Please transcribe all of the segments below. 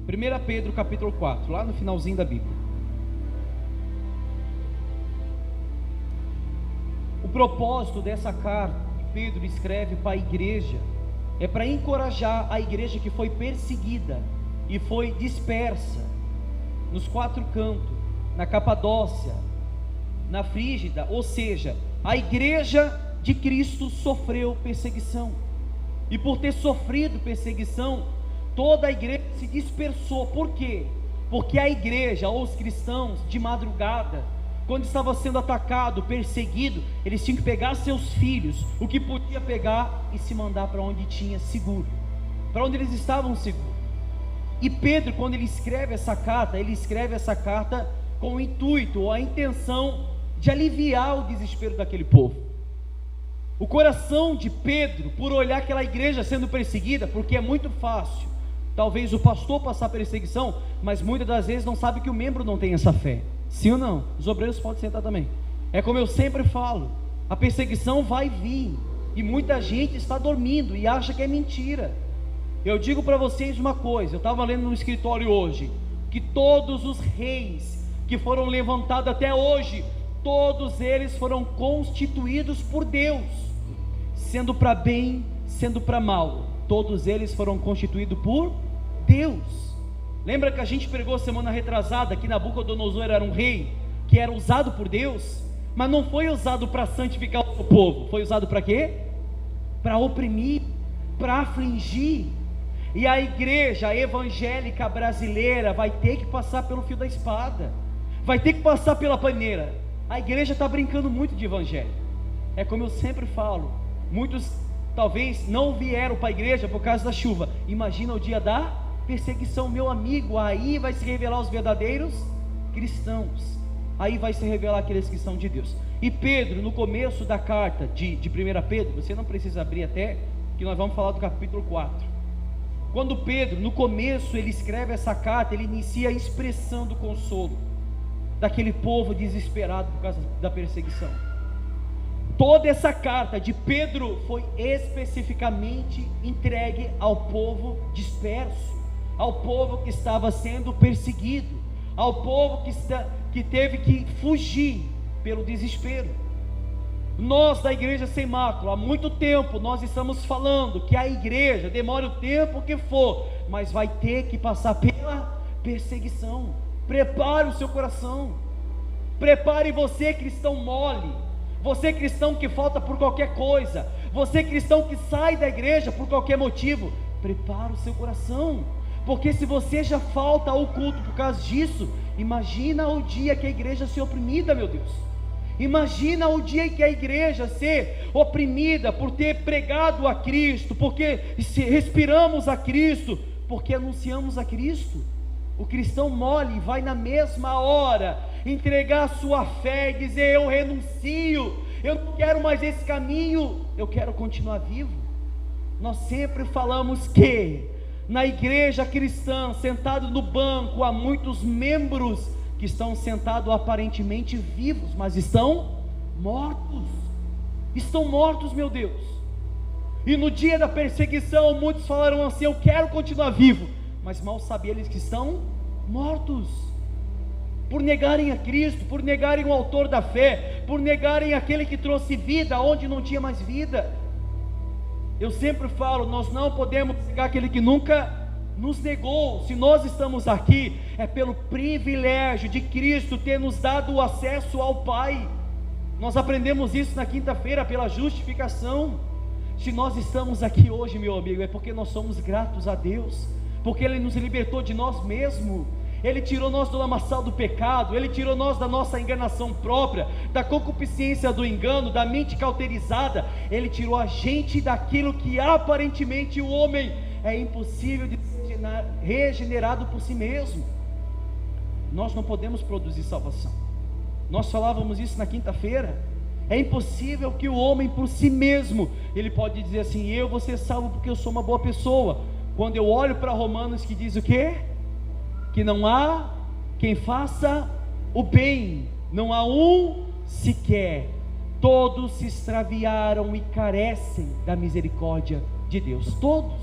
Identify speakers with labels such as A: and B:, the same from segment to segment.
A: 1 Pedro capítulo 4, lá no finalzinho da Bíblia. O propósito dessa carta que Pedro escreve para a igreja é para encorajar a igreja que foi perseguida e foi dispersa nos 4 cantos, na Capadócia, na Frígida, ou seja, a igreja de Cristo sofreu perseguição, e por ter sofrido perseguição, toda a igreja se dispersou. Por quê? Porque a igreja, ou os cristãos, de madrugada, quando estava sendo atacado, perseguido, eles tinham que pegar seus filhos, o que podia pegar, e se mandar para onde tinha seguro, para onde eles estavam seguros. E Pedro, quando ele escreve essa carta com o intuito, ou a intenção de aliviar o desespero daquele povo. O coração de Pedro, por olhar aquela igreja sendo perseguida, porque é muito fácil, talvez o pastor passar perseguição, mas muitas das vezes não sabe que o membro não tem essa fé. Sim ou não? Os obreiros podem sentar também. É como eu sempre falo, a perseguição vai vir, e muita gente está dormindo e acha que é mentira. Eu digo para vocês uma coisa, eu estava lendo no escritório hoje, que todos os reis que foram levantados até hoje, todos eles foram constituídos por Deus, sendo para bem, sendo para mal, todos eles foram constituídos por Deus. Lembra que a gente pregou semana retrasada que Nabucodonosor era um rei que era usado por Deus, mas não foi usado para santificar o povo, foi usado para quê? Para oprimir, para afligir. E a igreja evangélica brasileira vai ter que passar pelo fio da espada, vai ter que passar pela paneira. A igreja está brincando muito de evangelho. É como eu sempre falo, muitos talvez não vieram para a igreja por causa da chuva. Imagina o dia da perseguição, meu amigo. Aí vai se revelar os verdadeiros cristãos, aí vai se revelar aqueles que são de Deus. E Pedro, no começo da carta de 1 Pedro, você não precisa abrir até, que nós vamos falar do capítulo 4. Quando Pedro, no começo, ele escreve essa carta, ele inicia expressando o consolo daquele povo desesperado por causa da perseguição. Toda essa carta de Pedro foi especificamente entregue ao povo disperso, ao povo que estava sendo perseguido, ao povo que teve que fugir pelo desespero. Nós da Igreja Sem Mácula, há muito tempo nós estamos falando que a igreja, demore o tempo que for, mas vai ter que passar pela perseguição. Prepare o seu coração, prepare você cristão mole, você cristão que falta por qualquer coisa, você cristão que sai da igreja por qualquer motivo, prepare o seu coração, porque se você já falta ao culto por causa disso, imagina o dia que a igreja ser oprimida, meu Deus. Imagina o dia em que a igreja ser oprimida por ter pregado a Cristo, porque respiramos a Cristo, porque anunciamos a Cristo. O cristão mole vai na mesma hora entregar a sua fé e dizer: eu renuncio, eu não quero mais esse caminho, eu quero continuar vivo. Nós sempre falamos que na igreja cristã, sentado no banco, há muitos membros que estão sentados aparentemente vivos, mas estão mortos, meu Deus. E no dia da perseguição, muitos falaram assim: eu quero continuar vivo, mas mal sabiam eles que estão mortos, por negarem a Cristo, por negarem o autor da fé, por negarem aquele que trouxe vida onde não tinha mais vida. Eu sempre falo, nós não podemos negar aquele que nunca nos negou. Se nós estamos aqui, é pelo privilégio de Cristo ter nos dado o acesso ao Pai. Nós aprendemos isso na quinta-feira, pela justificação. Se nós estamos aqui hoje, meu amigo, é porque nós somos gratos a Deus, porque Ele nos libertou de nós mesmos, Ele tirou nós do lamaçal do pecado, Ele tirou nós da nossa enganação própria, da concupiscência do engano, da mente cauterizada. Ele tirou a gente daquilo que aparentemente o homem é impossível de ser regenerado por si mesmo. Nós não podemos produzir salvação. Nós falávamos isso na quinta-feira. É impossível que o homem por si mesmo, ele pode dizer assim: eu vou ser salvo porque eu sou uma boa pessoa. Quando eu olho para Romanos, que diz o quê? Que não há quem faça o bem, não há um sequer, todos se extraviaram e carecem da misericórdia de Deus, todos.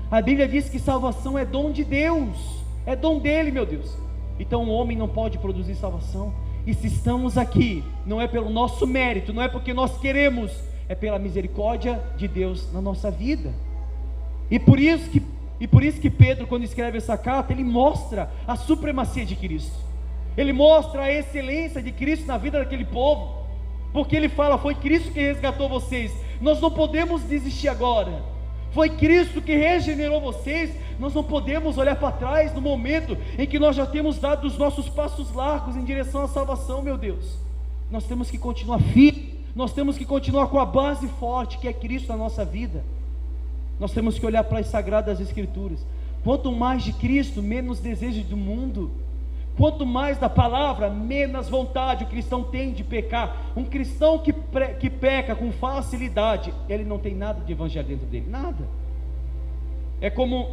A: A Bíblia diz que salvação é dom de Deus, é dom dele, meu Deus. Então o homem não pode produzir salvação. E se estamos aqui, não é pelo nosso mérito, não é porque nós queremos, é pela misericórdia de Deus na nossa vida. E por isso que Pedro, quando escreve essa carta, ele mostra a supremacia de Cristo, ele mostra a excelência de Cristo na vida daquele povo, porque ele fala: foi Cristo que resgatou vocês, nós não podemos desistir agora. Foi Cristo que regenerou vocês, nós não podemos olhar para trás no momento em que nós já temos dado os nossos passos largos em direção à salvação, meu Deus. Nós temos que continuar firmes, nós temos que continuar com a base forte que é Cristo na nossa vida. Nós temos que olhar para as Sagradas Escrituras. Quanto mais de Cristo, menos desejo do mundo. Quanto mais da palavra, menos vontade o cristão tem de pecar. Um cristão que peca com facilidade, ele não tem nada de evangelho dentro dele, nada. É como,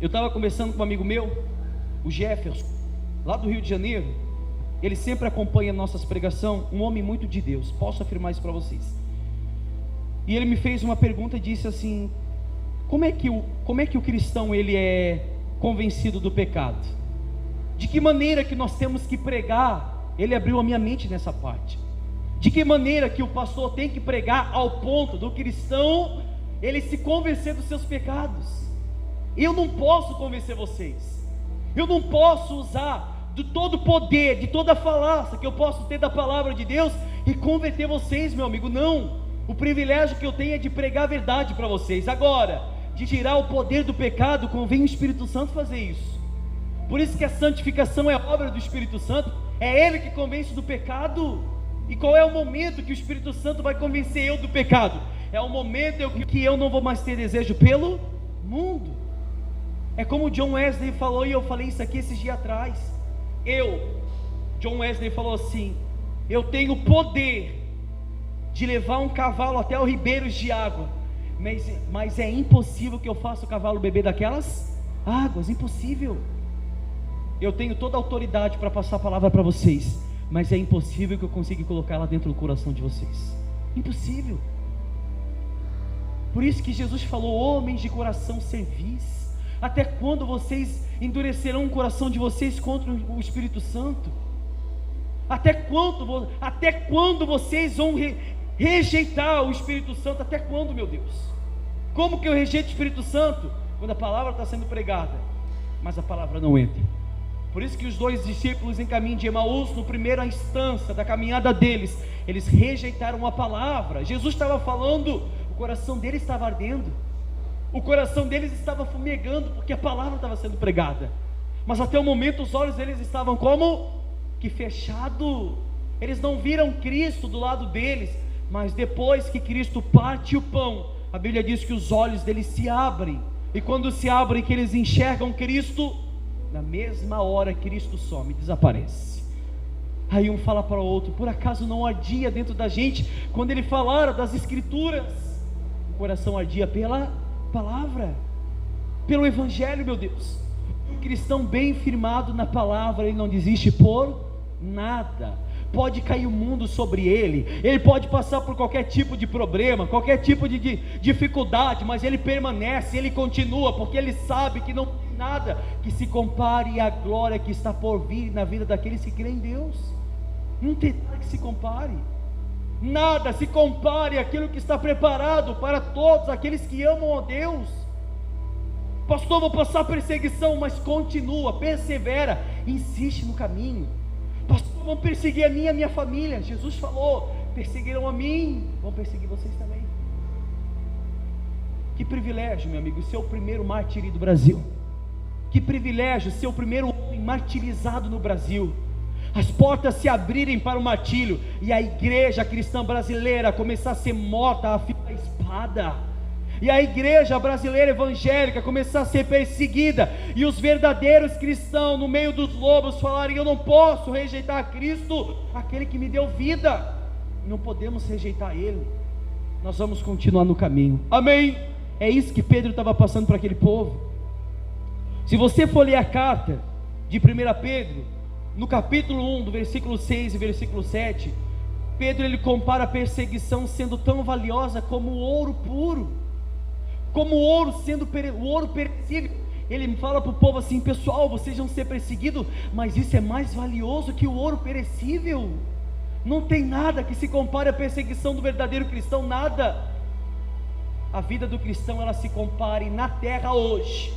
A: eu estava conversando com um amigo meu, o Jefferson, lá do Rio de Janeiro. Ele sempre acompanha nossas pregações, um homem muito de Deus, posso afirmar isso para vocês. E ele me fez uma pergunta e disse assim: como é que o cristão ele é convencido do pecado? De que maneira que nós temos que pregar? Ele abriu a minha mente nessa parte. De que maneira que o pastor tem que pregar ao ponto do cristão ele se convencer dos seus pecados? Eu não posso convencer vocês, eu não posso usar de todo o poder, de toda a falácia que eu posso ter da palavra de Deus e converter vocês, meu amigo, não. O privilégio que eu tenho é de pregar a verdade para vocês. Agora, de tirar o poder do pecado, convém o Espírito Santo fazer isso. Por isso que a santificação é obra do Espírito Santo, é Ele que convence do pecado. E qual é o momento que o Espírito Santo vai convencer eu do pecado? É o momento que eu não vou mais ter desejo pelo mundo. É como o John Wesley falou, e eu falei isso aqui esses dias atrás. John Wesley falou assim: eu tenho poder de levar um cavalo até os ribeiros de água, mas é impossível que eu faça o cavalo beber daquelas águas, impossível. Eu tenho toda a autoridade para passar a palavra para vocês, mas é impossível que eu consiga colocar ela dentro do coração de vocês, impossível. Por isso que Jesus falou: homens de coração servis, até quando vocês endurecerão o coração de vocês contra o Espírito Santo? Até quando vocês vão rejeitar o Espírito Santo? Até quando, meu Deus? Como que eu rejeito o Espírito Santo? Quando a palavra está sendo pregada, mas a palavra não entra. Por isso que os dois discípulos em caminho de Emaús, no primeira instância da caminhada deles, eles rejeitaram a palavra. Jesus estava falando, o coração deles estava ardendo, o coração deles estava fumegando, porque a palavra estava sendo pregada, mas até o momento os olhos deles estavam como que fechados. Eles não viram Cristo do lado deles, mas depois que Cristo parte o pão, a Bíblia diz que os olhos deles se abrem, e quando se abrem, que eles enxergam Cristo, na mesma hora Cristo some, desaparece. Aí um fala para o outro: por acaso não ardia dentro da gente quando ele falara das Escrituras? O coração ardia pela palavra, pelo Evangelho, meu Deus. Um cristão bem firmado na palavra, ele não desiste por nada. Pode cair o mundo sobre ele pode passar por qualquer tipo de problema, qualquer tipo de dificuldade, mas ele permanece, ele continua, porque ele sabe que não tem nada que se compare à glória que está por vir na vida daqueles que creem em Deus. Não tem nada que se compare, nada se compare àquilo que está preparado para todos aqueles que amam a Deus. Pastor, vou passar perseguição, mas continua, persevera, insiste no caminho. Pastor, vão perseguir a mim e a minha família. Jesus falou: perseguirão a mim, vão perseguir vocês também. Que privilégio, meu amigo, ser o primeiro mártir do Brasil. Que privilégio ser o primeiro homem martirizado no Brasil. As portas se abrirem para o martírio, e a igreja cristã brasileira começar a ser morta a fio da espada, e a igreja brasileira evangélica começar a ser perseguida, e os verdadeiros cristãos no meio dos lobos falarem: eu não posso rejeitar a Cristo, aquele que me deu vida. Não podemos rejeitar Ele, nós vamos continuar no caminho, amém? É isso que Pedro estava passando para aquele povo. Se você for ler a carta de 1 Pedro, no capítulo 1, do versículo 6 e versículo 7, Pedro ele compara a perseguição sendo tão valiosa como o ouro puro, como o ouro sendo o ouro perecível. Ele fala para o povo assim: pessoal, vocês vão ser perseguidos, mas isso é mais valioso que o ouro perecível. Não tem nada que se compare à perseguição do verdadeiro cristão, nada. A vida do cristão, ela se compare na terra hoje.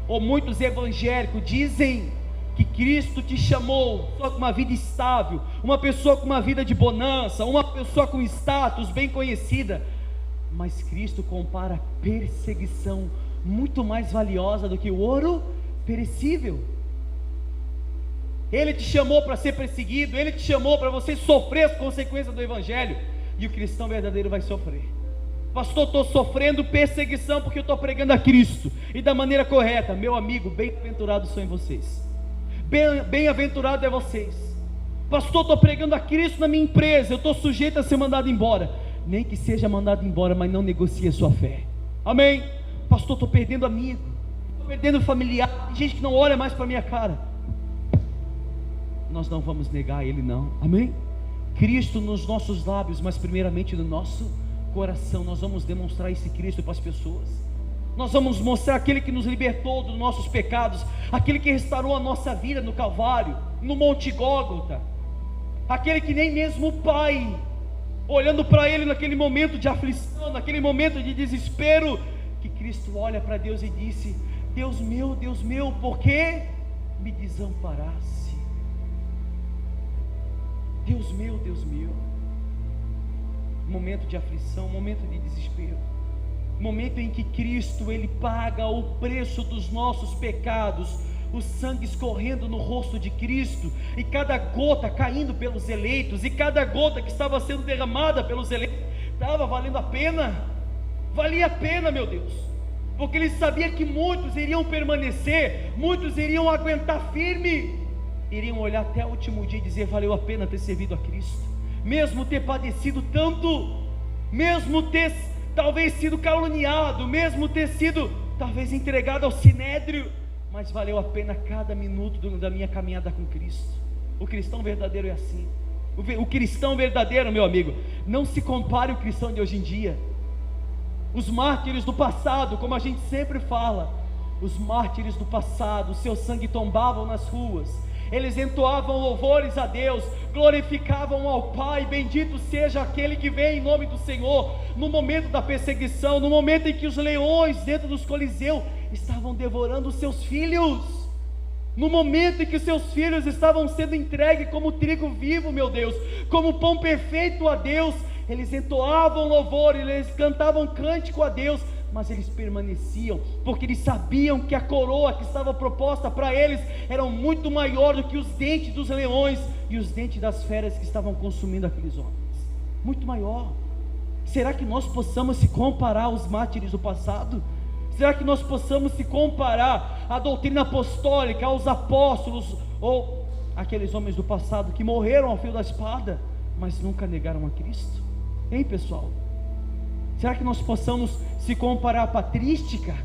A: Ou muitos evangélicos dizem que Cristo te chamou só com uma vida estável, uma pessoa com uma vida de bonança, uma pessoa com status bem conhecida, mas Cristo compara a perseguição muito mais valiosa do que o ouro perecível. Ele te chamou para ser perseguido, Ele te chamou para você sofrer as consequências do Evangelho, e o cristão verdadeiro vai sofrer. Pastor, estou sofrendo perseguição porque eu estou pregando a Cristo, e da maneira correta. Meu amigo, bem-aventurados são vocês, bem-aventurado é vocês. Pastor, estou pregando a Cristo na minha empresa, eu estou sujeito a ser mandado embora. Nem que seja mandado embora, mas não negocie a sua fé. Amém? Pastor, estou perdendo amigo, estou perdendo familiar, tem gente que não olha mais para a minha cara. Nós não vamos negar Ele, não. Amém? Cristo nos nossos lábios, mas primeiramente no nosso coração. Nós vamos demonstrar esse Cristo para as pessoas. Nós vamos mostrar aquele que nos libertou dos nossos pecados, aquele que restaurou a nossa vida no Calvário, no Monte Gólgota, aquele que nem mesmo o Pai, olhando para Ele naquele momento de aflição, naquele momento de desespero, que Cristo olha para Deus e disse: Deus meu, por que me desamparaste? Deus meu, momento de aflição, momento de desespero, momento em que Cristo, Ele paga o preço dos nossos pecados, o sangue escorrendo no rosto de Cristo, e cada gota caindo pelos eleitos, e cada gota que estava sendo derramada pelos eleitos, estava valendo a pena, valia a pena, meu Deus, porque Ele sabia que muitos iriam permanecer, muitos iriam aguentar firme, iriam olhar até o último dia e dizer: valeu a pena ter servido a Cristo, mesmo ter padecido tanto, mesmo ter talvez sido caluniado, mesmo ter sido talvez entregado ao sinédrio, mas valeu a pena cada minuto da minha caminhada com Cristo. O cristão verdadeiro é assim. O cristão verdadeiro, meu amigo, não se compare ao cristão de hoje em dia. Os mártires do passado, como a gente sempre fala, os mártires do passado, seu sangue tombavam nas ruas, eles entoavam louvores a Deus, glorificavam ao Pai: bendito seja aquele que vem em nome do Senhor. No momento da perseguição, no momento em que os leões dentro dos coliseus estavam devorando os seus filhos, no momento em que seus filhos estavam sendo entregues como trigo vivo, meu Deus, como pão perfeito a Deus, eles entoavam louvor, eles cantavam cântico a Deus, mas eles permaneciam, porque eles sabiam que a coroa que estava proposta para eles era muito maior do que os dentes dos leões e os dentes das feras que estavam consumindo aqueles homens, muito maior. Será que nós possamos se comparar aos mártires do passado? Será que nós possamos se comparar à doutrina apostólica, aos apóstolos, ou aqueles homens do passado que morreram ao fio da espada, mas nunca negaram a Cristo? Hein, pessoal? Será que nós possamos se comparar à patrística?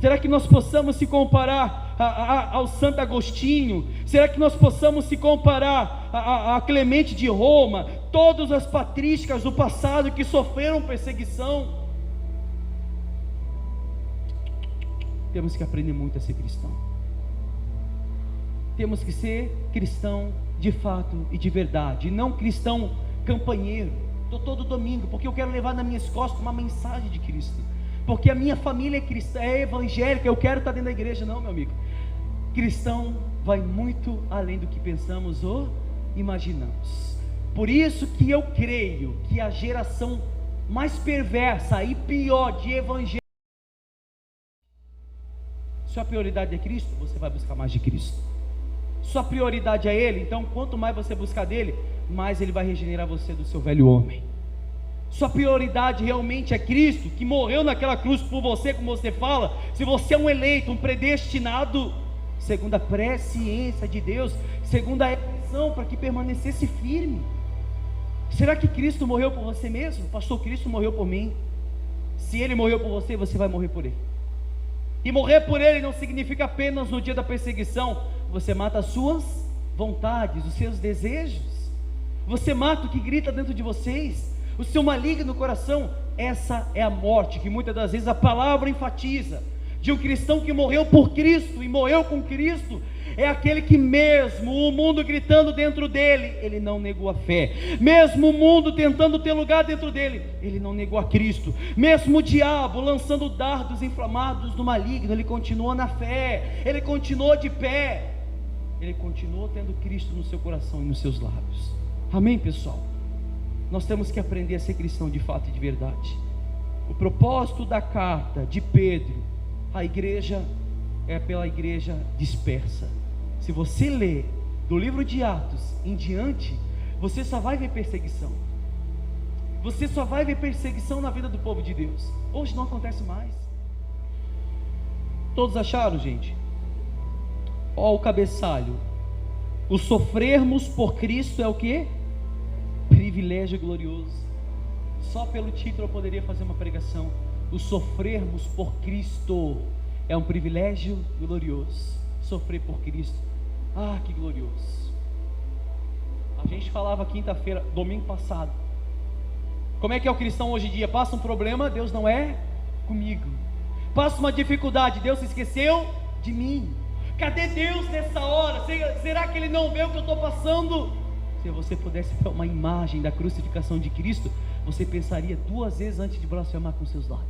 A: Será que nós possamos se comparar ao Santo Agostinho? Será que nós possamos se comparar a Clemente de Roma? Todas as patrísticas do passado que sofreram perseguição. Temos que aprender muito a ser cristão. Temos que ser cristão de fato e de verdade, e não cristão campanheiro. Estou todo domingo porque eu quero levar nas minhas costas uma mensagem de Cristo, porque a minha família é cristã, é evangélica, eu quero estar dentro da igreja. Não, meu amigo, cristão vai muito além do que pensamos ou imaginamos. Por isso que eu creio que a geração mais perversa e pior de evangélicos, sua prioridade é Cristo, você vai buscar mais de Cristo. Sua prioridade é Ele, então quanto mais você buscar dele, mais Ele vai regenerar você do seu velho homem. Sua prioridade realmente é Cristo, que morreu naquela cruz por você, como você fala. Se você é um eleito, um predestinado, segundo a presciência de Deus, segundo a eleição, para que permanecesse firme. Será que Cristo morreu por você mesmo? Pastor, Cristo morreu por mim. Se Ele morreu por você, você vai morrer por Ele. E morrer por Ele não significa apenas no dia da perseguição. Você mata as suas vontades, os seus desejos. Você mata o que grita dentro de vocês, o seu maligno coração. Essa é a morte que muitas das vezes a palavra enfatiza, de um cristão que morreu por Cristo e morreu com Cristo, é aquele que mesmo o mundo gritando dentro dele, ele não negou a fé. Mesmo o mundo tentando ter lugar dentro dele, ele não negou a Cristo. Mesmo o diabo lançando dardos inflamados do maligno, ele continuou na fé, ele continuou de pé, ele continuou tendo Cristo no seu coração e nos seus lábios. Amém, pessoal? Nós temos que aprender a ser cristão de fato e de verdade. O propósito da carta de Pedro à igreja é pela igreja dispersa. Se você ler do livro de Atos em diante, você só vai ver perseguição. Você só vai ver perseguição na vida do povo de Deus. Hoje não acontece mais. Todos acharam, gente? Ó o cabeçalho. O sofrermos por Cristo é o quê? Privilégio glorioso. Só pelo título eu poderia fazer uma pregação. O sofrermos por Cristo é um privilégio glorioso. Sofrer por Cristo, ah, que glorioso. A gente falava quinta-feira, domingo passado, como é que é o cristão hoje em dia? Passa um problema, Deus não é comigo. Passa uma dificuldade, Deus se esqueceu de mim. Cadê Deus nessa hora? Será que Ele não vê o que eu estou passando? Se você pudesse ver uma imagem da crucificação de Cristo, você pensaria 2 vezes antes de blasfemar com seus lábios.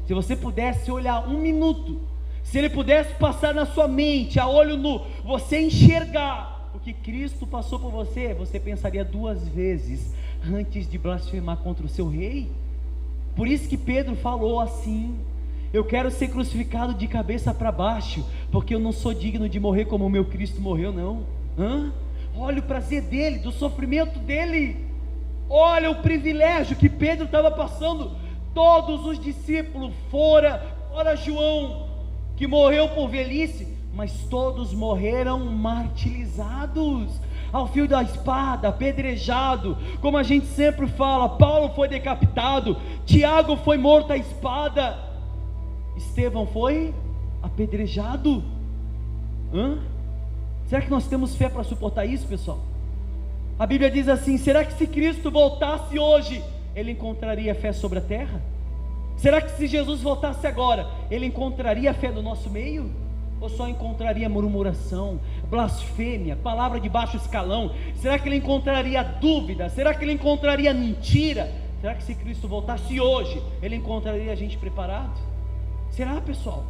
A: Se você pudesse olhar 1 minuto, se Ele pudesse passar na sua mente, a olho nu, você enxergar o que Cristo passou por você, você pensaria 2 vezes antes de blasfemar contra o seu rei. Por isso que Pedro falou assim: eu quero ser crucificado de cabeça para baixo, porque eu não sou digno de morrer como o meu Cristo morreu, não. Olha o prazer dele, do sofrimento dele. Olha o privilégio que Pedro estava passando. Todos os discípulos, fora João, que morreu por velhice, mas todos morreram martirizados, ao fio da espada, apedrejado. Como a gente sempre fala, Paulo foi decapitado, Tiago foi morto à espada, Estevão foi apedrejado. Será que nós temos fé para suportar isso, pessoal? A Bíblia diz assim: será que se Cristo voltasse hoje, Ele encontraria fé sobre a terra? Será que se Jesus voltasse agora, Ele encontraria fé no nosso meio? Ou só encontraria murmuração, blasfêmia, palavra de baixo escalão? Será que Ele encontraria dúvida? Será que Ele encontraria mentira? Será que se Cristo voltasse hoje, Ele encontraria a gente preparado? Será, pessoal?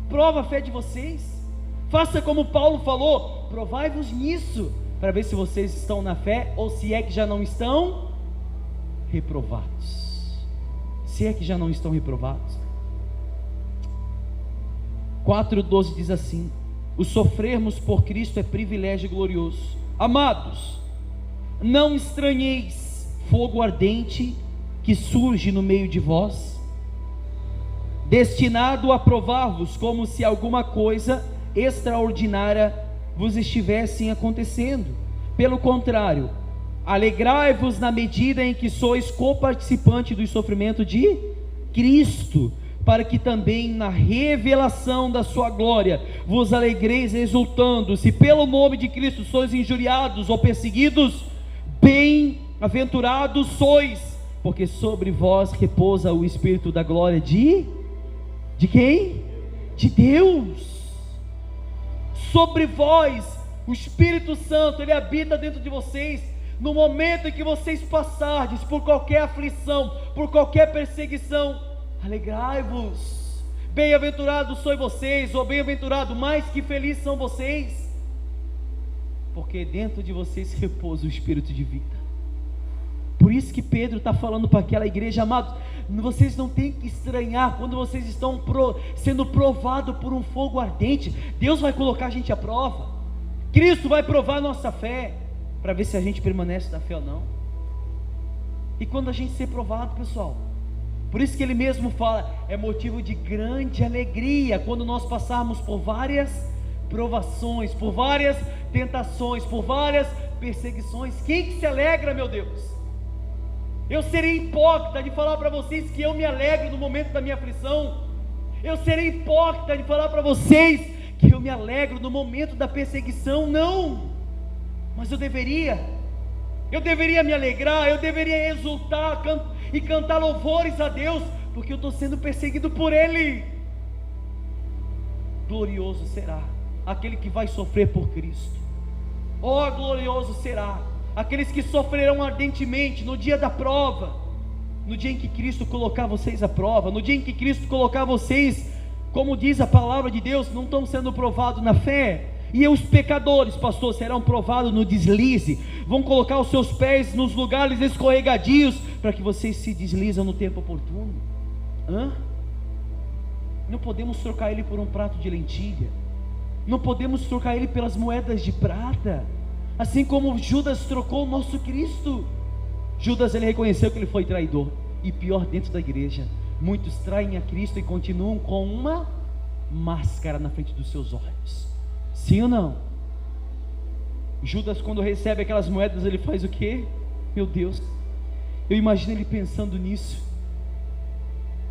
A: Prova a fé de vocês. Faça como Paulo falou: provai-vos nisso, para ver se vocês estão na fé, ou se é que já não estão reprovados. Se é que já não estão reprovados. 4:12 diz assim: o sofrermos por Cristo é privilégio glorioso. Amados, não estranheis fogo ardente que surge no meio de vós, destinado a provar-vos, como se alguma coisa extraordinária vos estivessem acontecendo. Pelo contrário, alegrai-vos na medida em que sois coparticipante do sofrimento de Cristo, para que também na revelação da sua glória vos alegreis exultando. Se pelo nome de Cristo sois injuriados ou perseguidos, bem-aventurados sois, porque sobre vós repousa o Espírito da glória de quem? De Deus. Sobre vós, o Espírito Santo, Ele habita dentro de vocês. No momento em que vocês passardes por qualquer aflição, por qualquer perseguição, alegrai-vos. Bem-aventurados sois vocês, ou bem-aventurado, mais que felizes são vocês, porque dentro de vocês repousa o Espírito de vida. Por isso que Pedro está falando para aquela igreja: amados, vocês não têm que estranhar quando vocês estão sendo provados por um fogo ardente. Deus vai colocar a gente à prova. Cristo vai provar a nossa fé, para ver se a gente permanece na fé ou não. E quando a gente ser provado, pessoal, por isso que Ele mesmo fala: é motivo de grande alegria quando nós passarmos por várias provações, por várias tentações, por várias perseguições. Quem que se alegra, meu Deus? Eu serei hipócrita de falar para vocês que eu me alegro no momento da minha aflição. Eu serei hipócrita de falar para vocês que eu me alegro no momento da perseguição. Não, mas eu deveria me alegrar, eu deveria exultar e cantar louvores a Deus, porque eu estou sendo perseguido por Ele. glorioso será aquele que vai sofrer por Cristo. Oh, glorioso será aqueles que sofrerão ardentemente no dia da prova, no dia em que Cristo colocar vocês à prova, no dia em que Cristo colocar vocês, como diz a palavra de Deus, não estão sendo provados na fé. E os pecadores, pastor, serão provados no deslize, vão colocar os seus pés nos lugares escorregadios, para que vocês se deslizam no tempo oportuno. Não podemos trocar ele por um prato de lentilha, não podemos trocar ele pelas moedas de prata, assim como Judas trocou o nosso Cristo. Judas, ele reconheceu que ele foi traidor, e pior, dentro da igreja, muitos traem a Cristo e continuam com uma máscara na frente dos seus olhos. Sim ou não? Judas, quando recebe aquelas moedas, ele faz o quê? Meu Deus, eu imagino ele pensando nisso.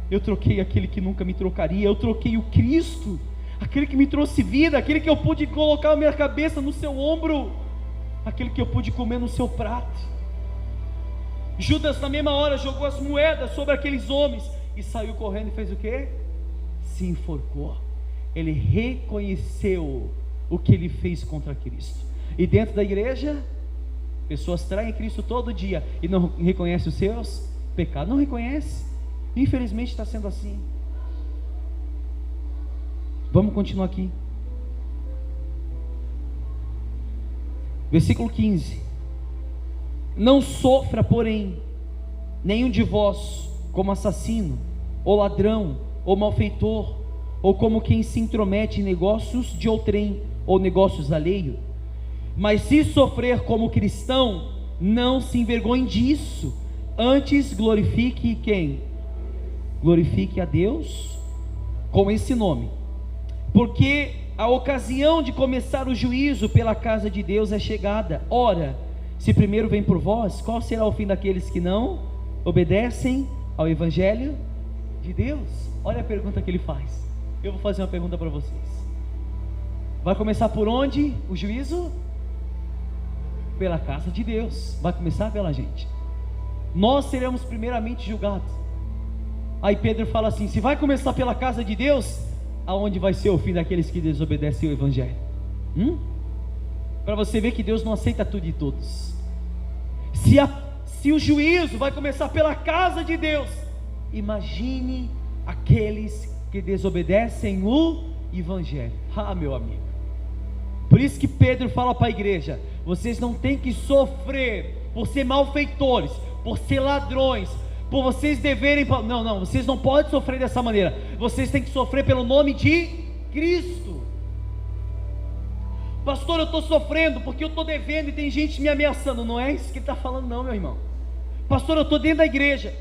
A: Eu troquei aquele que nunca me trocaria, eu troquei o Cristo, aquele que me trouxe vida, aquele que eu pude colocar a minha cabeça no seu ombro, aquele que eu pude comer no seu prato. Judas na mesma hora jogou as moedas sobre aqueles homens e saiu correndo e fez o quê? Se enforcou. Ele reconheceu o que ele fez contra Cristo. E dentro da igreja, pessoas traem Cristo todo dia e não reconhecem os seus pecados. Não reconhece. Infelizmente está sendo assim. Vamos continuar aqui. Versículo 15. Não sofra, porém, nenhum de vós como assassino, ou ladrão, ou malfeitor, ou como quem se intromete em negócios de outrem, ou negócios alheios. Mas se sofrer como cristão, não se envergonhe disso, antes glorifique quem? Glorifique a Deus com esse nome, porque a ocasião de começar o juízo pela casa de Deus é chegada. Ora, se primeiro vem por vós, qual será o fim daqueles que não obedecem ao Evangelho de Deus? Olha a pergunta que ele faz. Eu vou fazer uma pergunta para vocês. Vai começar por onde o juízo? Pela casa de Deus. Vai começar pela gente. Nós seremos primeiramente julgados. Aí Pedro fala assim: se vai começar pela casa de Deus, aonde vai ser o fim daqueles que desobedecem ao Evangelho? Para você ver que Deus não aceita tudo de todos. Se o juízo vai começar pela casa de Deus, imagine aqueles que desobedecem o Evangelho. Meu amigo, por isso que Pedro fala para a igreja: vocês não têm que sofrer por ser malfeitores, por ser ladrões, por vocês deverem, não, vocês não podem sofrer dessa maneira. Vocês têm que sofrer pelo nome de Cristo. Pastor, eu estou sofrendo porque eu estou devendo e tem gente me ameaçando. Não é isso que ele está falando não, meu irmão. Pastor, eu estou dentro da igreja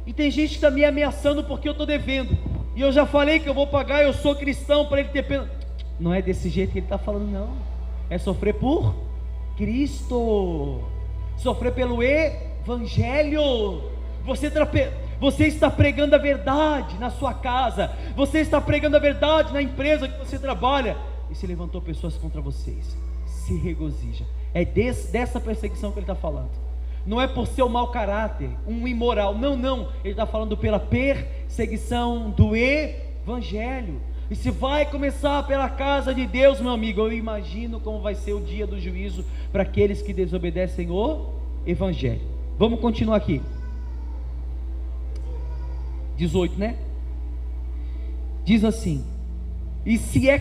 A: e tem gente que está me ameaçando porque eu estou devendo, e eu já falei que eu vou pagar, eu sou cristão, para ele ter pena. Não é desse jeito que ele está falando não. É sofrer por Cristo, sofrer pelo Evangelho. Você está pregando a verdade na sua casa, você está pregando a verdade na empresa que você trabalha, e se levantou pessoas contra vocês, se regozija. É dessa perseguição que ele está falando. Não é por ser um mau caráter, um imoral, não, ele está falando pela perseguição do Evangelho. E se vai começar pela casa de Deus, meu amigo, eu imagino como vai ser o dia do juízo para aqueles que desobedecem o Evangelho. Vamos continuar aqui. 18, né? Diz assim: e se é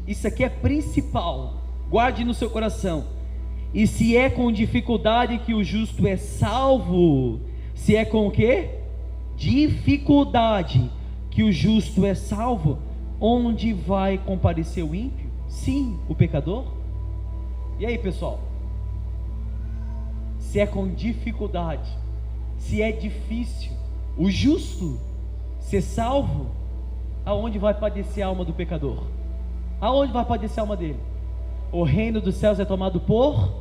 A: isso aqui é principal, guarde no seu coração. E se é com dificuldade que o justo é salvo, se é com o quê? Dificuldade que o justo é salvo, onde vai comparecer o ímpio? Sim, o pecador. E aí, pessoal? Se é com dificuldade, se é difícil o justo ser salvo, aonde vai padecer a alma do pecador? Aonde vai padecer a alma dele? O reino dos céus é tomado por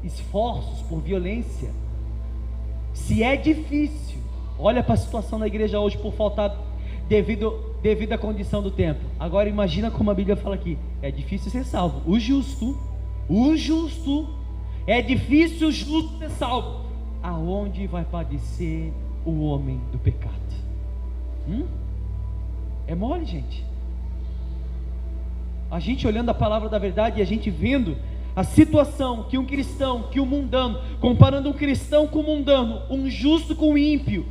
A: esforços, por violência. Se é difícil, olha para a situação da igreja hoje, por faltar devido à condição do tempo. Agora imagina como a Bíblia fala aqui: é difícil ser salvo o justo, é difícil o justo ser salvo. Aonde vai padecer o homem do pecado? É mole, gente. A gente olhando a palavra da verdade e a gente vendo a situação que um cristão, que um mundano, comparando um cristão com um mundano, um justo com o ímpio,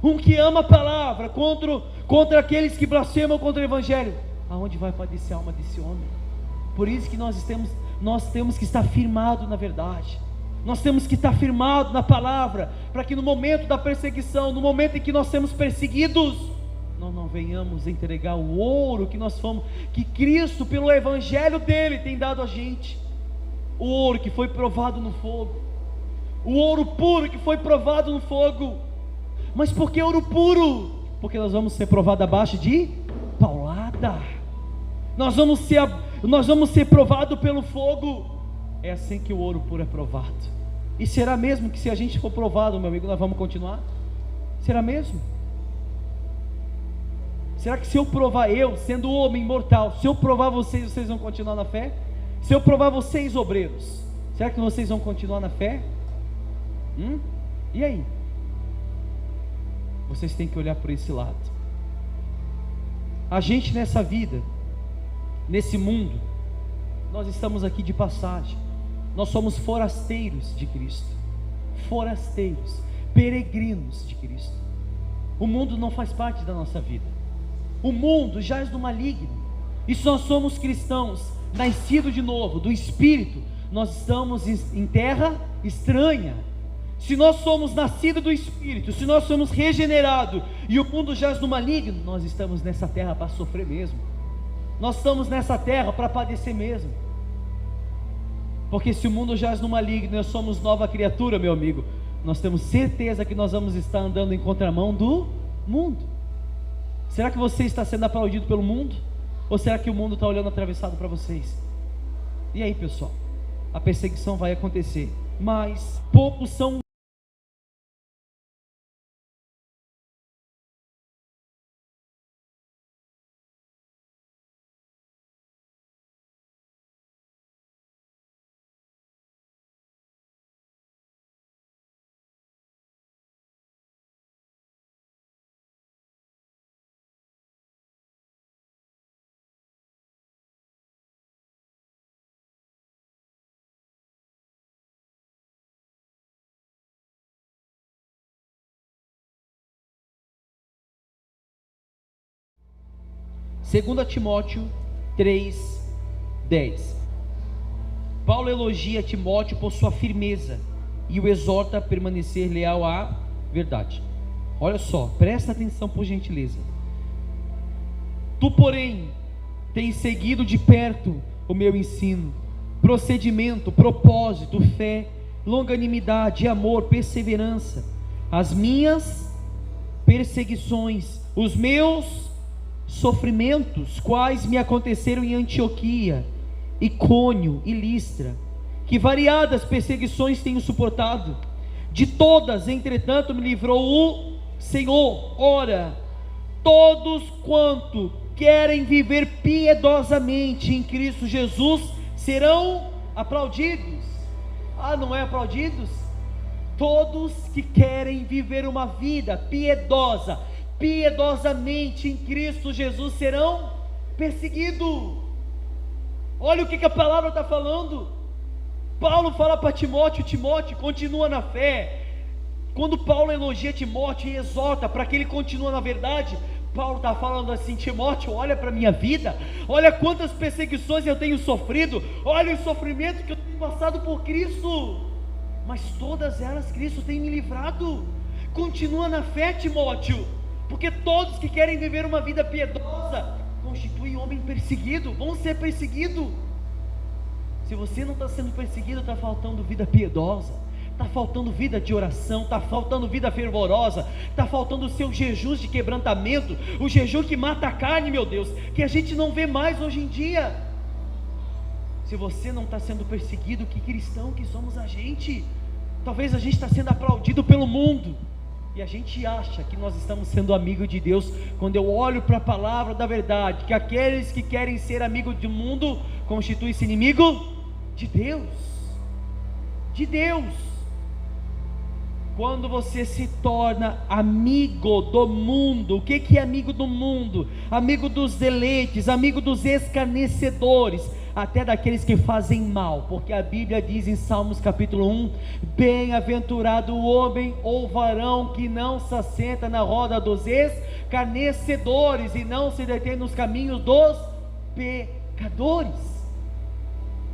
A: um que ama a palavra contra aqueles que blasfemam contra o evangelho, aonde vai padecer a alma desse homem? Por isso que nós temos que estar firmados na verdade, nós temos que estar firmados na palavra, para que no momento da perseguição, no momento em que nós somos perseguidos, nós não venhamos entregar o ouro que Cristo, pelo evangelho dele, tem dado a gente. O ouro que foi provado no fogo, o ouro puro que foi provado no fogo. Mas por que ouro puro? Porque nós vamos ser provados abaixo de paulada. Nós vamos ser provados pelo fogo. É assim que o ouro puro é provado. E será mesmo que se a gente for provado, meu amigo, nós vamos continuar? Será mesmo? Será que se eu provar, eu sendo homem mortal, se eu provar vocês vão continuar na fé? Se eu provar vocês, obreiros, será que vocês vão continuar na fé? E aí? Vocês têm que olhar por esse lado. A gente nessa vida, nesse mundo, nós estamos aqui de passagem. Nós somos forasteiros de Cristo, forasteiros, peregrinos de Cristo. O mundo não faz parte da nossa vida. O mundo jaz do maligno. E se nós somos cristãos, nascidos de novo, do Espírito, nós estamos em terra estranha. Se nós somos nascidos do Espírito, se nós somos regenerados, e o mundo jaz do maligno, nós estamos nessa terra para sofrer mesmo. Nós estamos nessa terra para padecer mesmo. Porque se o mundo jaz no maligno, nós somos nova criatura, meu amigo, nós temos certeza que nós vamos estar andando em contramão do mundo. Será que você está sendo aplaudido pelo mundo? Ou será que o mundo está olhando atravessado para vocês? E aí, pessoal? A perseguição vai acontecer, mas poucos são. Segundo Timóteo 3:10. Paulo elogia Timóteo por sua firmeza e o exorta a permanecer leal à verdade. Olha só, presta atenção por gentileza. Tu, porém, tens seguido de perto o meu ensino, procedimento, propósito, fé, longanimidade, amor, perseverança, as minhas perseguições, os meus sofrimentos, quais me aconteceram em Antioquia, Icônio e Listra, que variadas perseguições tenho suportado. De todas, entretanto, me livrou o Senhor. Ora, todos quanto querem viver piedosamente em Cristo Jesus serão aplaudidos. Não é aplaudidos? Todos que querem viver uma vida piedosamente em Cristo Jesus serão perseguidos. Olha o que a palavra está falando. Paulo fala para Timóteo: Timóteo, continua na fé. Quando Paulo elogia Timóteo e exorta para que ele continue na verdade, Paulo está falando assim: Timóteo, olha para a minha vida, olha quantas perseguições eu tenho sofrido, olha o sofrimento que eu tenho passado por Cristo, mas todas elas Cristo tem me livrado. Continua na fé, Timóteo, porque todos que querem viver uma vida piedosa constituem homem perseguido, vão ser perseguidos. Se você não está sendo perseguido, está faltando vida piedosa, está faltando vida de oração, está faltando vida fervorosa, está faltando o seu jejum de quebrantamento, o jejum que mata a carne, meu Deus, que a gente não vê mais hoje em dia. Se você não está sendo perseguido, que cristão que somos a gente? Talvez a gente está sendo aplaudido pelo mundo, e a gente acha que nós estamos sendo amigos de Deus, quando eu olho para a palavra da verdade, que aqueles que querem ser amigos do mundo, constituem-se inimigo de Deus, de Deus. Quando você se torna amigo do mundo, o que é amigo do mundo? Amigo dos deleites, amigo dos escarnecedores, até daqueles que fazem mal, porque a Bíblia diz em Salmos capítulo 1: bem-aventurado o homem ou varão que não se assenta na roda dos escarnecedores e não se detém nos caminhos dos pecadores.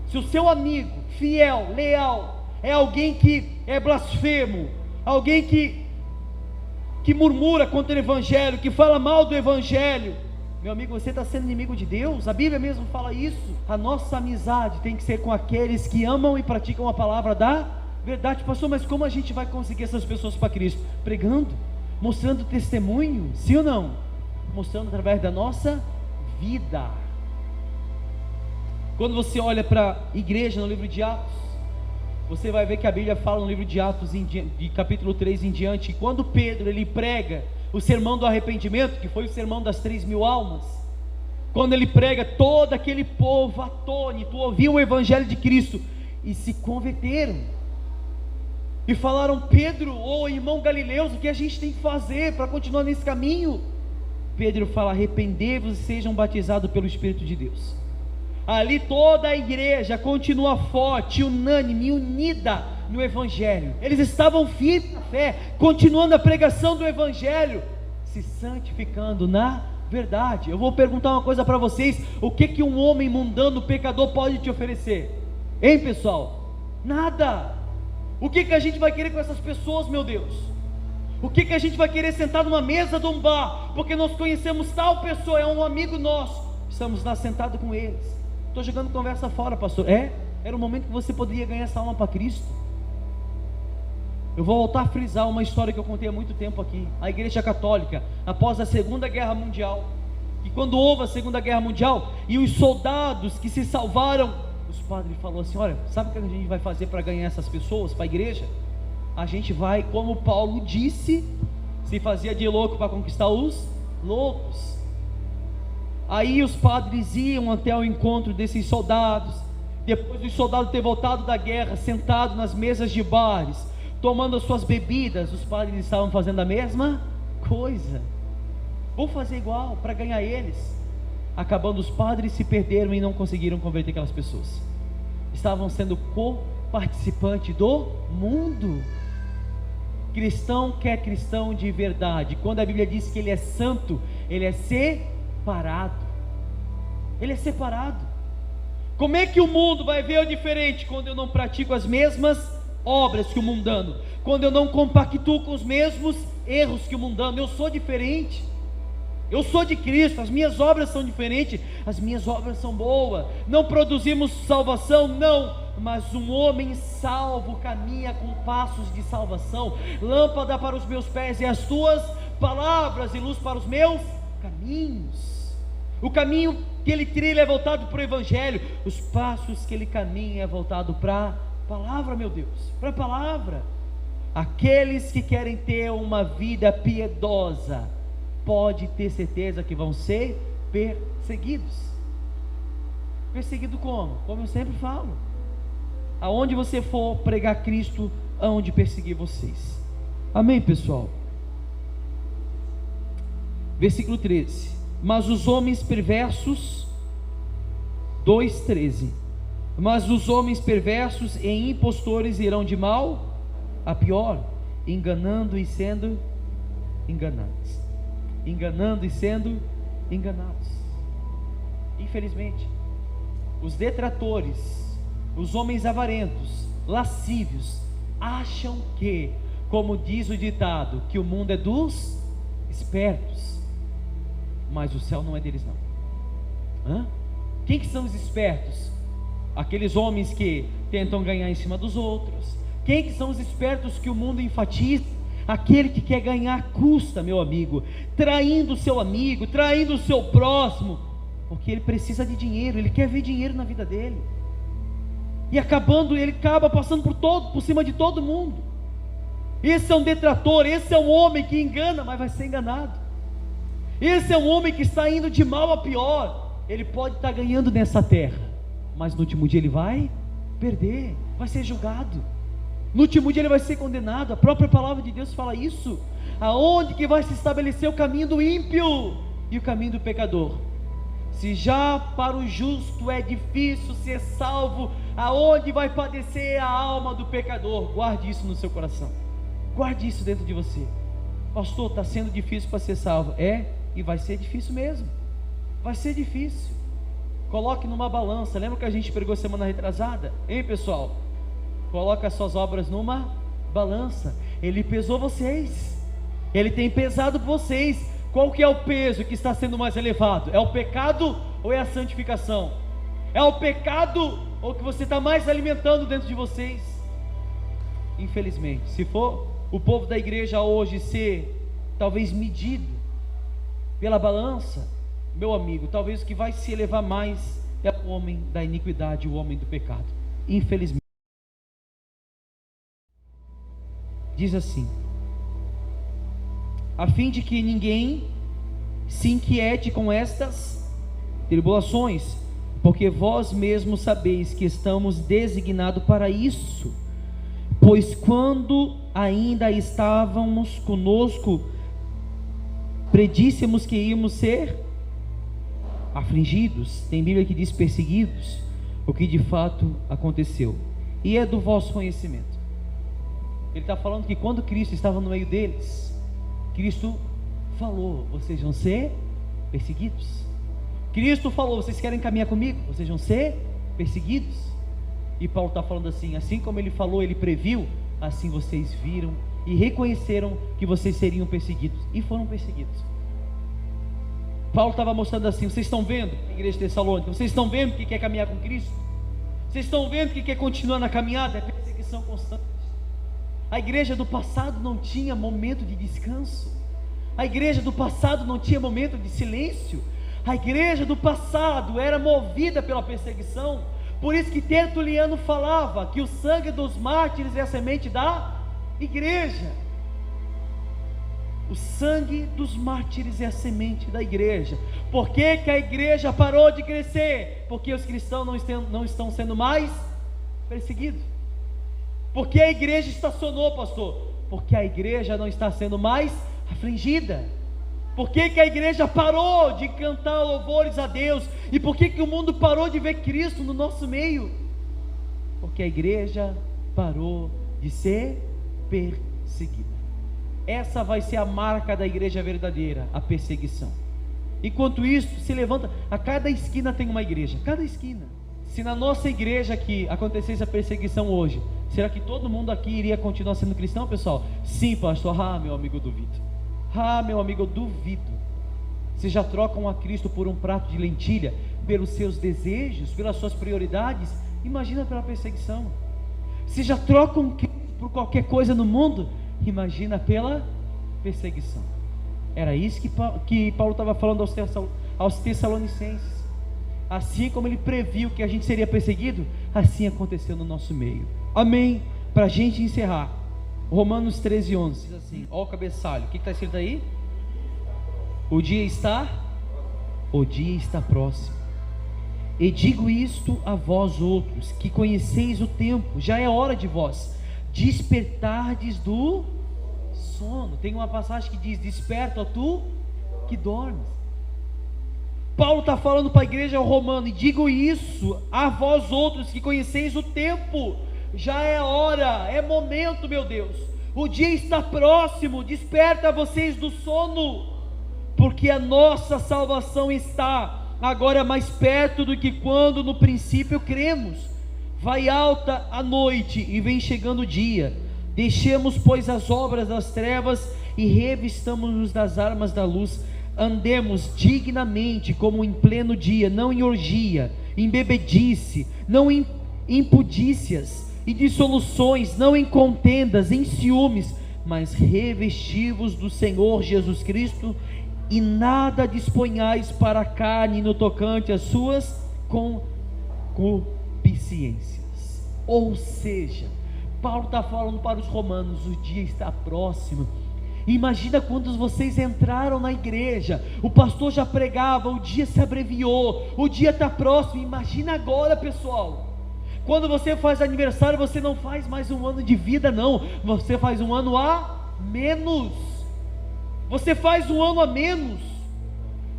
A: Se o seu amigo fiel, leal, é alguém que é blasfemo, alguém que murmura contra o Evangelho, que fala mal do Evangelho, meu amigo, você está sendo inimigo de Deus. A Bíblia mesmo fala isso. A nossa amizade tem que ser com aqueles que amam e praticam a palavra da verdade. Pastor, mas como a gente vai conseguir essas pessoas para Cristo? Pregando, mostrando testemunho, sim ou não? Mostrando através da nossa vida. Quando você olha para a igreja no livro de Atos, você vai ver que a Bíblia fala no livro de Atos, de capítulo 3 em diante, quando Pedro ele prega o sermão do arrependimento, que foi o sermão das 3.000 almas, quando ele prega, todo aquele povo atônito ouviu o Evangelho de Cristo e se converteram, e falaram: Pedro, ô irmão Galileus, o que a gente tem que fazer para continuar nesse caminho? Pedro fala: arrependei-vos e sejam batizados pelo Espírito de Deus. Ali toda a igreja continua forte, unânime, unida no Evangelho. Eles estavam firmes na fé, continuando a pregação do Evangelho, se santificando na verdade. Eu vou perguntar uma coisa para vocês: o que um homem mundano, pecador, pode te oferecer? Hein, pessoal? Nada. O que a gente vai querer com essas pessoas, meu Deus? O que a gente vai querer sentar numa mesa de um bar, porque nós conhecemos tal pessoa, é um amigo nosso, estamos lá sentados com eles? Estou jogando conversa fora, pastor. Era o momento que você poderia ganhar essa alma para Cristo. Eu vou voltar a frisar uma história que eu contei há muito tempo aqui. A Igreja Católica, após a Segunda Guerra Mundial, e quando houve a Segunda Guerra Mundial, e os soldados que se salvaram, os padres falaram assim: olha, sabe o que a gente vai fazer para ganhar essas pessoas para a igreja? A gente vai, como Paulo disse, se fazia de louco para conquistar os loucos. Aí os padres iam até o encontro desses soldados, depois dos soldados ter voltado da guerra, sentados nas mesas de bares, tomando as suas bebidas, os padres estavam fazendo a mesma coisa. Vou fazer igual para ganhar eles. Acabando, os padres se perderam e não conseguiram converter aquelas pessoas. Estavam sendo co-participantes do mundo. Cristão que é cristão de verdade, quando a Bíblia diz que ele é santo, ele é separado. Ele é separado. Como é que o mundo vai ver o diferente? Quando eu não pratico as mesmas obras que o mundano, quando eu não compactuo com os mesmos erros que o mundano. Eu sou diferente, eu sou de Cristo, as minhas obras são diferentes, as minhas obras são boas. Não produzimos salvação, não, mas um homem salvo caminha com passos de salvação. Lâmpada para os meus pés e as tuas palavras, e luz para os meus caminhos. O caminho que ele trilha é voltado para o Evangelho, os passos que ele caminha é voltado para a palavra, meu Deus, para a palavra. Aqueles que querem ter uma vida piedosa, pode ter certeza que vão ser perseguidos. Perseguido como? Como eu sempre falo, aonde você for pregar Cristo, aonde perseguir vocês. Amém, pessoal? Versículo 13: mas os homens perversos, 2:13, mas os homens perversos e impostores irão de mal a pior, enganando e sendo enganados. Enganando e sendo enganados. Infelizmente, os detratores, os homens avarentos, lascívios, acham que, como diz o ditado, que o mundo é dos espertos, mas o céu não é deles não. Quem que são os espertos? Aqueles homens que tentam ganhar em cima dos outros. Quem que são os espertos que o mundo enfatiza? Aquele que quer ganhar à custa, meu amigo, traindo o seu amigo, traindo o seu próximo, porque ele precisa de dinheiro, ele quer ver dinheiro na vida dele, e ele acaba passando por cima de todo mundo. Esse é um detrator, esse é um homem que engana, mas vai ser enganado. Esse é um homem que está indo de mal a pior. Ele pode estar ganhando nessa terra, mas no último dia ele vai perder, vai ser julgado. No último dia ele vai ser condenado. A própria palavra de Deus fala isso. Aonde que vai se estabelecer o caminho do ímpio e o caminho do pecador? Se já para o justo é difícil ser salvo, aonde vai padecer a alma do pecador? Guarde isso no seu coração, guarde isso dentro de você. Pastor, está sendo difícil para ser salvo. E vai ser difícil mesmo, vai ser difícil. Coloque numa balança. Lembra que a gente pregou semana retrasada? Hein, pessoal? Coloque as suas obras numa balança. Ele pesou vocês, ele tem pesado vocês. Qual que é o peso que está sendo mais elevado? É o pecado ou é a santificação? É o pecado ou que você está mais alimentando dentro de vocês? Infelizmente, se for o povo da igreja hoje ser talvez medido pela balança, meu amigo, talvez o que vai se elevar mais é o homem da iniquidade, o homem do pecado. Infelizmente. Diz assim: a fim de que ninguém se inquiete com estas tribulações, porque vós mesmos sabeis que estamos designados para isso. Pois quando ainda estávamos conosco, predíssemos que íamos ser afligidos. Tem Bíblia que diz perseguidos, o que de fato aconteceu, e é do vosso conhecimento. Ele está falando que quando Cristo estava no meio deles, Cristo falou: vocês vão ser perseguidos. Cristo falou: vocês querem caminhar comigo? Vocês vão ser perseguidos. E Paulo está falando assim como ele falou, ele previu, assim vocês viram e reconheceram que vocês seriam perseguidos, e foram perseguidos. Paulo estava mostrando assim: vocês estão vendo, igreja de Tessalônica, vocês estão vendo que quer caminhar com Cristo? Vocês estão vendo que quer continuar na caminhada? É perseguição constante. A igreja do passado não tinha momento de descanso. A igreja do passado não tinha momento de silêncio. A igreja do passado era movida pela perseguição. Por isso que Tertuliano falava que o sangue dos mártires é a semente da igreja. O sangue dos mártires é a semente da igreja. Por que que a igreja parou de crescer? Porque os cristãos não estão sendo mais perseguidos. Por que a igreja estacionou, pastor? Porque a igreja não está sendo mais afligida. Por que que a igreja parou de cantar louvores a Deus? E por que que o mundo parou de ver Cristo no nosso meio? Porque a igreja parou de ser perseguida. Essa vai ser a marca da igreja verdadeira, a perseguição. Enquanto isso, se levanta, a cada esquina tem uma igreja, cada esquina. Se na nossa igreja aqui acontecesse a perseguição hoje, será que todo mundo aqui iria continuar sendo cristão, pessoal? Sim, pastor. Meu amigo, eu duvido. Meu amigo, eu duvido. Vocês já trocam a Cristo por um prato de lentilha, pelos seus desejos, pelas suas prioridades? Imagina pela perseguição. Vocês já trocam Cristo por qualquer coisa no mundo? Imagina pela perseguição. Era isso que Paulo estava falando aos Tessalonicenses. Assim como ele previu que a gente seria perseguido, assim aconteceu no nosso meio. Amém? Para a gente encerrar, Romanos 13:11 diz assim, ó o cabeçalho, o que está escrito aí? O dia está próximo. E digo isto a vós outros, que conheceis o tempo, já é hora de vós despertardes do sono. Tem uma passagem que diz: desperta, ó tu que dormes. Paulo está falando para a igreja romana: e digo isso a vós outros que conheceis o tempo, já é hora, é momento, meu Deus, o dia está próximo, desperta vocês do sono, porque a nossa salvação está agora mais perto do que quando no princípio cremos. Vai alta a noite e vem chegando o dia. Deixemos, pois, as obras das trevas e revistamos-nos das armas da luz. Andemos dignamente como em pleno dia, não em orgia, em bebedice, não em impudícias e dissoluções, não em contendas, em ciúmes, mas revesti-vos do Senhor Jesus Cristo, e nada disponhais para a carne no tocante às suas concupiscências. Ou seja, Paulo está falando para os romanos: o dia está próximo. Imagina quando vocês entraram na igreja, o pastor já pregava, o dia se abreviou, o dia está próximo. Imagina agora, pessoal, Quando você faz aniversário, você não faz mais um ano de vida, não. Você faz um ano a menos. Você faz um ano a menos.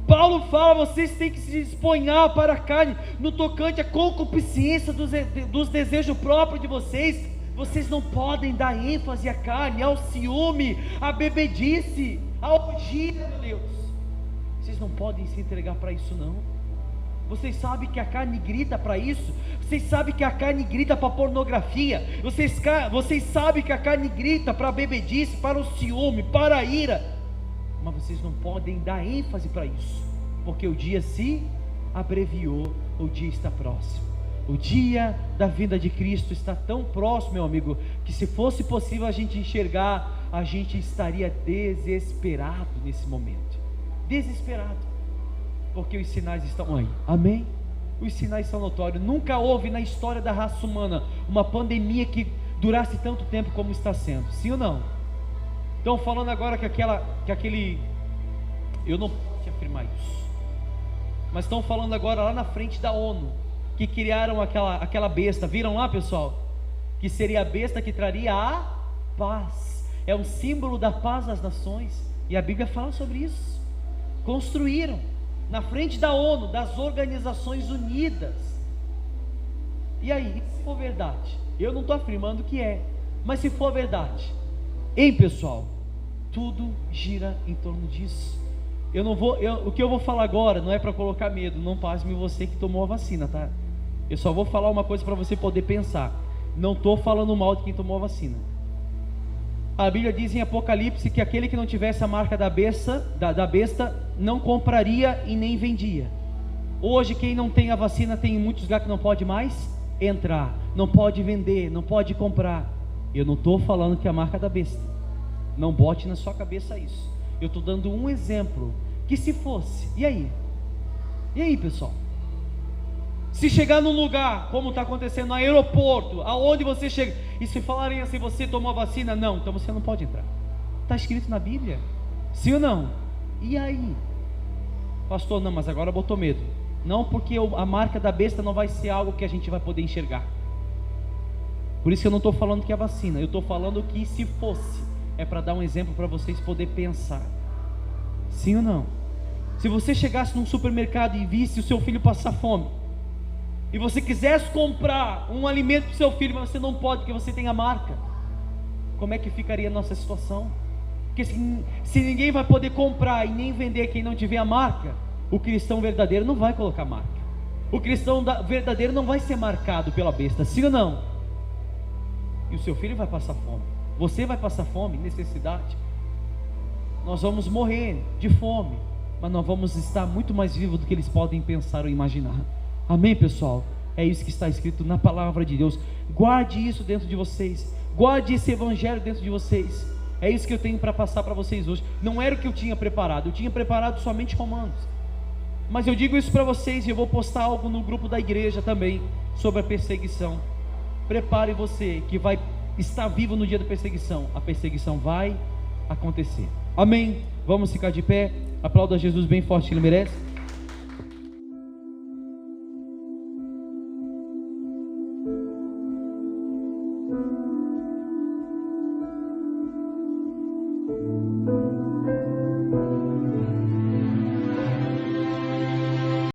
A: Paulo fala, vocês têm que se disponhar para a carne, no tocante à concupiscência dos desejos próprios de vocês. Vocês não podem dar ênfase à carne, ao ciúme, à bebedice, à orgia, meu Deus. Vocês não podem se entregar para isso, não. Vocês sabem que a carne grita para isso. Vocês sabem que a carne grita para pornografia. Vocês sabem que a carne grita para a bebedice, para o ciúme, para a ira. Mas vocês não podem dar ênfase para isso, porque o dia se abreviou, o dia está próximo. O dia da vinda de Cristo está tão próximo, meu amigo, que se fosse possível a gente enxergar, a gente estaria desesperado nesse momento. Desesperado, porque os sinais estão aí, amém? Os sinais são notórios. Nunca houve na história da raça humana uma pandemia que durasse tanto tempo como está sendo, sim ou não? Estão falando agora que aquele, eu não posso afirmar isso, mas estão falando agora lá na frente da ONU, que criaram aquela besta, viram lá, pessoal? Que seria a besta que traria a paz, é um símbolo da paz das nações, e a Bíblia fala sobre isso. Construíram na frente da ONU, das Organizações Unidas. E aí, se for verdade, eu não estou afirmando que é, mas se for verdade, hein, pessoal, tudo gira em torno disso. O que eu vou falar agora não é para colocar medo, não pasme você que tomou a vacina, tá? Eu só vou falar uma coisa para você poder pensar. Não estou falando mal de quem tomou a vacina. A Bíblia diz em Apocalipse que aquele que não tivesse a marca da besta não compraria e nem vendia. Hoje quem não tem a vacina tem em muitos lugares que não pode mais entrar, não pode vender, não pode comprar. Eu não estou falando que é a marca da besta, não bote na sua cabeça isso. Eu estou dando um exemplo, que se fosse, e aí pessoal, se chegar num lugar, como está acontecendo no aeroporto, aonde você chega, e se falarem assim, você tomou a vacina, não, então você não pode entrar, está escrito na Bíblia, sim ou não? E aí? Pastor, não, mas agora botou medo. Não, porque a marca da besta não vai ser algo que a gente vai poder enxergar. Por isso que eu não estou falando que é vacina, eu estou falando que se fosse, é para dar um exemplo para vocês poderem pensar, sim ou não? Se você chegasse num supermercado e visse o seu filho passar fome, e você quisesse comprar um alimento para o seu filho, mas você não pode, porque você tem a marca, como é que ficaria a nossa situação? Porque se ninguém vai poder comprar e nem vender quem não tiver a marca, o cristão verdadeiro não vai colocar marca. O cristão verdadeiro não vai ser marcado pela besta, sim ou não? E o seu filho vai passar fome, você vai passar fome, necessidade. Nós vamos morrer de fome, mas nós vamos estar muito mais vivos do que eles podem pensar ou imaginar. Amém, pessoal? É isso que está escrito na palavra de Deus. Guarde isso dentro de vocês, guarde esse evangelho dentro de vocês. É isso que eu tenho para passar para vocês hoje. Não era o que eu tinha preparado, eu tinha preparado somente Romanos, mas eu digo isso para vocês, e eu vou postar algo no grupo da igreja também, sobre a perseguição. Prepare você, que vai estar vivo no dia da perseguição. A perseguição vai acontecer. Amém? Vamos ficar de pé, aplauda Jesus bem forte, que Ele merece.